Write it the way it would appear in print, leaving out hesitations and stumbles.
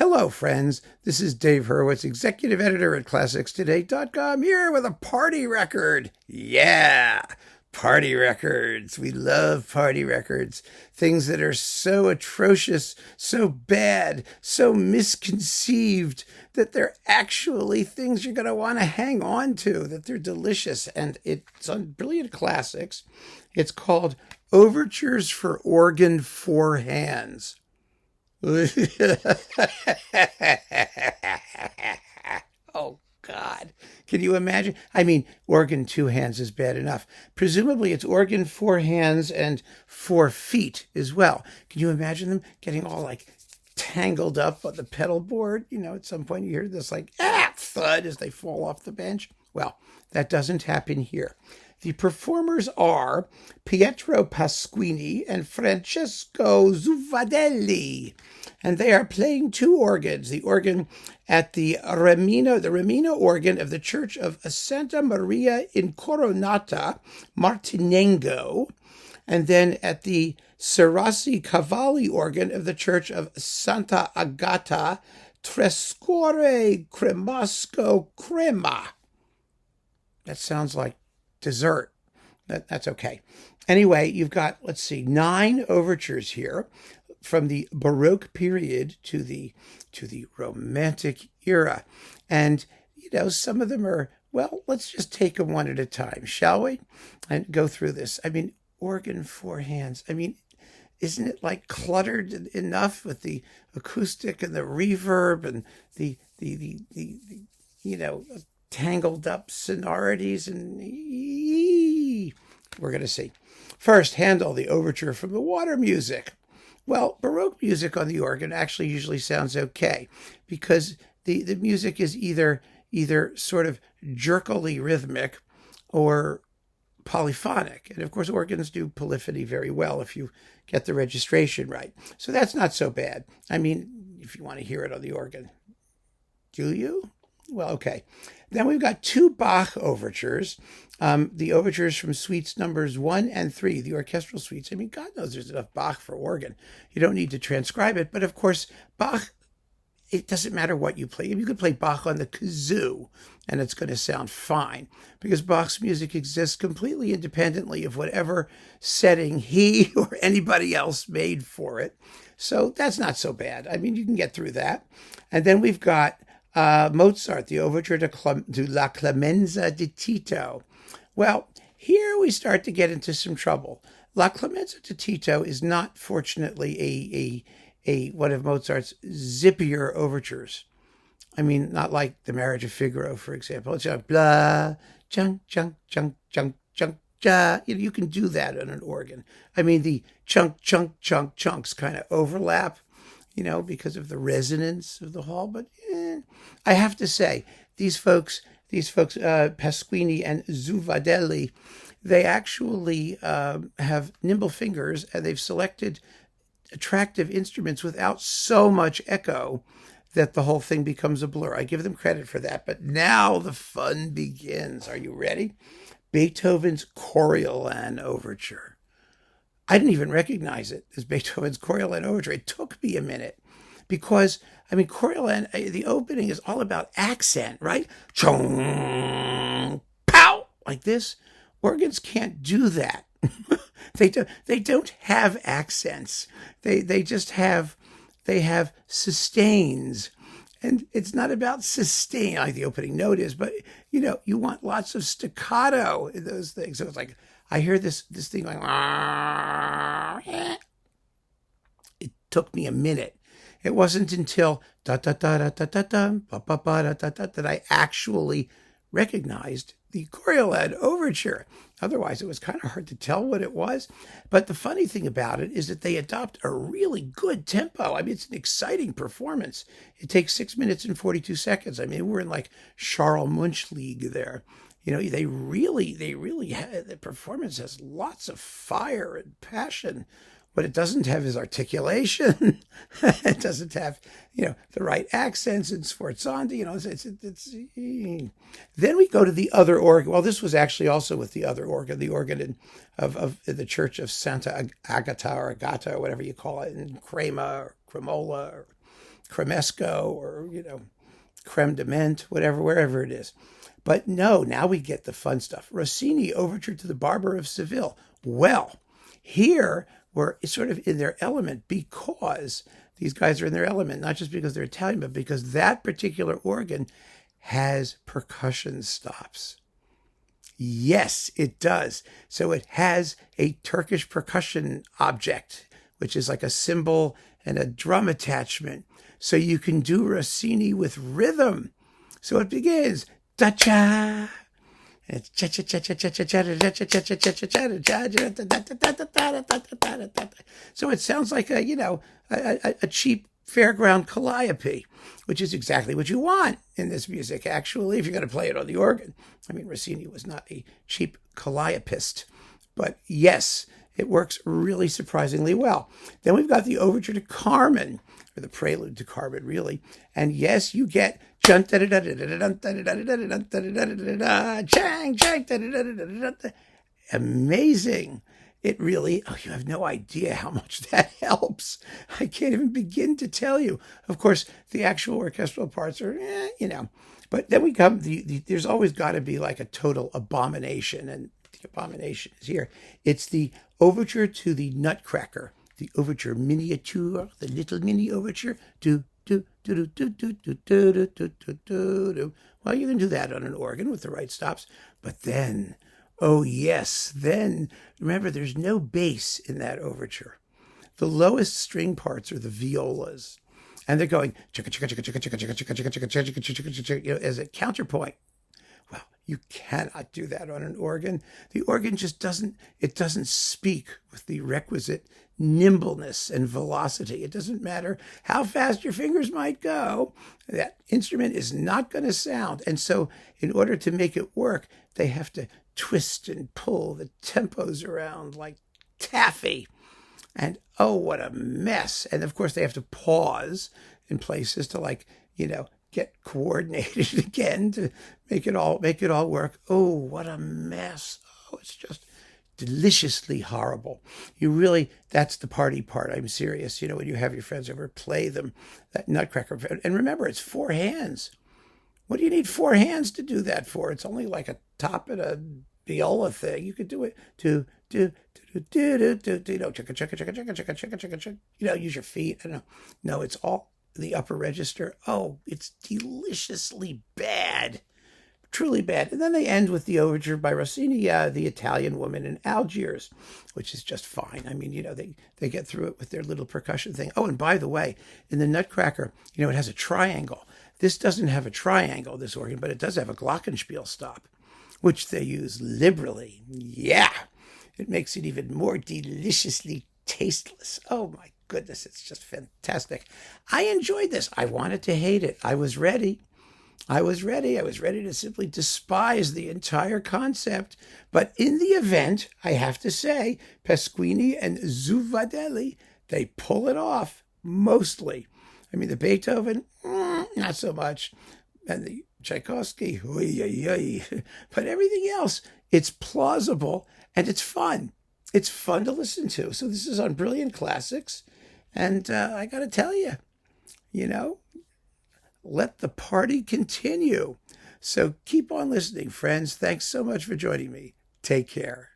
Hello, friends. This is Dave Hurwitz, executive editor at ClassicsToday.com, here with a party record. Yeah, party records. We love party records. Things that are so atrocious, so bad, so misconceived that they're actually things you're going to want to hang on to, that they're delicious. And it's on Brilliant Classics. It's called Overtures for Organ Four Hands. Oh, God. Can you imagine? I mean, organ two hands is bad enough. Presumably it's organ four hands and 4 feet as well. Can you imagine them getting all like tangled up on the pedal board? You know, at some point you hear this like, thud as they fall off the bench. Well, that doesn't happen here. The performers are Pietro Pasquini and Francesco Zuvadelli, and they are playing 2 organs. The organ at the Remino organ of the Church of Santa Maria in Coronata, Martinengo, and then at the Serassi Cavalli organ of the Church of Santa Agata, Trescore Cremasco Crema. That sounds like dessert. That's okay. Anyway, you've got, 9 overtures here from the Baroque period to the Romantic era. And, some of them are, well, let's just take them one at a time, shall we? And go through this. I mean, organ 4 hands. I mean, isn't it like cluttered enough with the acoustic and the reverb and the tangled up sonorities, and we're going to see. First, Handel, the overture from the Water Music. Well, Baroque music on the organ actually usually sounds okay because the music is either sort of jerkily rhythmic or polyphonic. And of course, organs do polyphony very well if you get the registration right. So that's not so bad. I mean, if you want to hear it on the organ. Do you? Well, okay. Then we've got 2 Bach overtures, the overtures from suites numbers 1 and 3, the orchestral suites. I mean, God knows there's enough Bach for organ. You don't need to transcribe it. But of course, Bach, it doesn't matter what you play. You could play Bach on the kazoo, and it's going to sound fine because Bach's music exists completely independently of whatever setting he or anybody else made for it. So that's not so bad. I mean, you can get through that. And then we've got Mozart, the overture to La Clemenza di Tito. Well, here we start to get into some trouble. La Clemenza di Tito is not, fortunately, a one of Mozart's zippier overtures. I mean, not like The Marriage of Figaro, for example. It's like blah, chunk, chunk, chunk, chunk, chunk, ja. You can do that on an organ. I mean, the chunk, chunk, chunk, chunks kind of overlap, because of the resonance of the hall. But I have to say, these folks, Pasquini and Zuvadelli, they actually have nimble fingers, and they've selected attractive instruments without so much echo that the whole thing becomes a blur. I give them credit for that. But now the fun begins. Are you ready? Beethoven's Coriolan Overture. I didn't even recognize it as Beethoven's Coriolan Overture. It took me a minute because, Coriolan, the opening is all about accent, right? Chong, pow, like this. Organs can't do that. They don't have accents. They just have sustains. And it's not about sustain like the opening note is, but you want lots of staccato in those things. So it's like I hear this thing going. It took me a minute. It wasn't until that I actually recognized the Coriolan Overture. Otherwise, it was kind of hard to tell what it was. But the funny thing about it is that they adopt a really good tempo. I mean, it's an exciting performance. It takes 6 minutes and 42 seconds. I mean, we're in like Charles Munch league there. They really have, the performance has lots of fire and passion. What it doesn't have is articulation. It doesn't have, the right accents and sforzandi. Then we go to the other organ. Well, this was actually also with the other organ, the organ of the Church of Santa Agata or Agata or whatever you call it, in Crema or Cremola. Cremesco or, creme de menthe, whatever, wherever it is. But no, now we get the fun stuff. Rossini, Overture to the Barber of Seville. Well, here we're sort of in their element because these guys are in their element, not just because they're Italian, but because that particular organ has percussion stops. Yes, it does. So it has a Turkish percussion object, which is like a cymbal and a drum attachment. So you can do Rossini with rhythm. So it begins, da-cha, so it sounds like a cheap fairground calliope, which is exactly what you want in this music, actually, if you're going to play it on the organ. I mean, Rossini was not a cheap calliopeist, but yes, it works really surprisingly well. Then we've got the Overture to Carmen, or the Prelude to Carmen, really. And yes, you get amazing. It really, you have no idea how much that helps. I can't even begin to tell you. Of course, the actual orchestral parts are, But then we come, there's always got to be like a total abomination, and the abomination is here. It's the Overture to the Nutcracker, the Overture Miniature, the little mini Overture. Well, you can do that on an organ with the right stops, but then, oh yes, then remember there's no bass in that overture. The lowest string parts are the violas, and they're going as a counterpoint. Well, you cannot do that on an organ. The organ just doesn't speak with the requisite nimbleness and velocity. It doesn't matter how fast your fingers might go. That instrument is not going to sound. And so in order to make it work, they have to twist and pull the tempos around like taffy. And oh, what a mess. And of course, they have to pause in places to get coordinated again to make it all work. Oh, what a mess. Oh, it's just deliciously horrible. That's the party part. I'm serious. When you have your friends over, play them that Nutcracker. And remember, it's 4 hands. What do you need 4 hands to do that for? It's only like a top and a viola thing. You could do it to use your feet. I don't know. No, it's all the upper register. Oh, it's deliciously bad. Truly bad. And then they end with the Overture by Rossini, the Italian Woman in Algiers, which is just fine. I mean, they get through it with their little percussion thing. Oh, and by the way, in the Nutcracker, it has a triangle. This doesn't have a triangle, this organ, but it does have a glockenspiel stop, which they use liberally. Yeah, it makes it even more deliciously tasteless. Oh, my goodness, it's just fantastic. I enjoyed this. I wanted to hate it. I was ready. I was ready to simply despise the entire concept. But in the event, I have to say, Pasquini and Zuvadelli, they pull it off, mostly. I mean, the Beethoven, not so much. And the Tchaikovsky, but everything else, it's plausible and it's fun. It's fun to listen to. So this is on Brilliant Classics. And I got to tell you, let the party continue. So keep on listening, friends. Thanks so much for joining me. Take care.